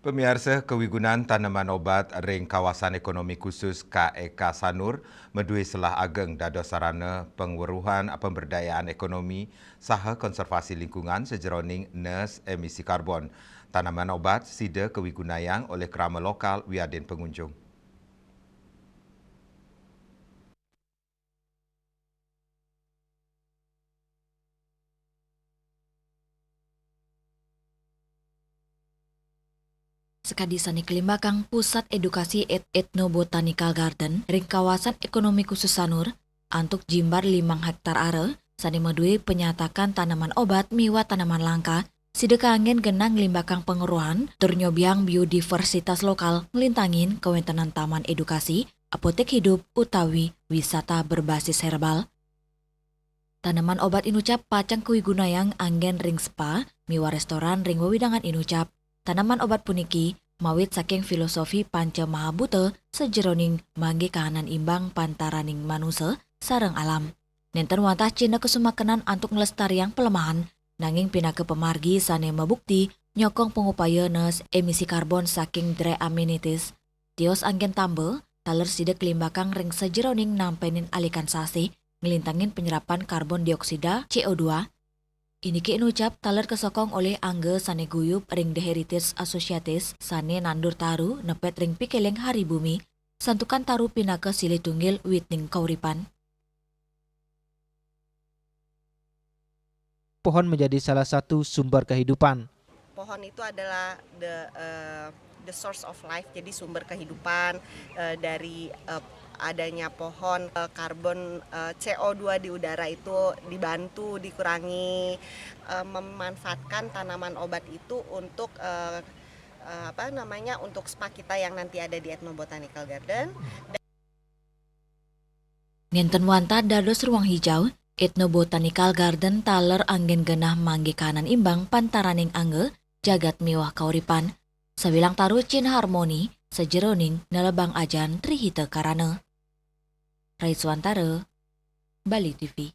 Pemirsa, kewigunaan tanaman obat ring kawasan ekonomi khusus KEK Sanur medui selah ageng dados sarana pengweruhan pemberdayaan ekonomi saha konservasi lingkungan sejeroning nes emisi karbon. Tanaman obat sida kewigunayang oleh kerama lokal wiadin pengunjung. Sekadisani Kelimbakang Pusat Edukasi Ethnobotanical Garden ring kawasan ekonomi khusus Sanur antuk jimbar 5 hektar are sani medui penyatakan tanaman obat miwa tanaman langka sideka angin genang limbakang penguruhan turnyobiang biodiversitas lokal ngelintangin kewentenan taman edukasi apotek hidup utawi wisata berbasis herbal. Tanaman obat inucap pacang kuigunayang anggen ring spa miwa restoran ring wewidangan inucap. Tanaman obat puniki mawit saking filosofi panca mahabute sejeroning mangge kahanan imbang pantaraning manusia sareng alam. Nenten wantah cina kesumakenan antuk ngelestariang pelemahan nanging pinake pemargi sane mabukti nyokong pengupaya nes emisi karbon saking dry amenities. Tios anggen tambe taler sidek limbakang ring sejeroning nampenin alikan sasi ngelintangin penyerapan karbon dioksida CO2. Ini ki inucap taler kesokong oleh angge sane guyup ring The Heritage Associates sane nandur taru nepet ring pikeleng hari bumi santukan taru pinake silih tunggil witning kauripan. Pohon menjadi salah satu sumber kehidupan. Pohon itu adalah the source of life, jadi sumber kehidupan. Dari adanya pohon, karbon CO2 di udara itu dibantu, dikurangi. Memanfaatkan tanaman obat itu untuk untuk spa kita yang nanti ada di Ethnobotanical Garden. Nenten wanta dados ruang hijau Ethnobotanical Garden taler anggen genah mangge kanan imbang pantaraning angge jagat miwah kauripan. Sabilang taru cin harmoni sejeroning nelebang ajan trihite karana. Raiswantara, Bali TV.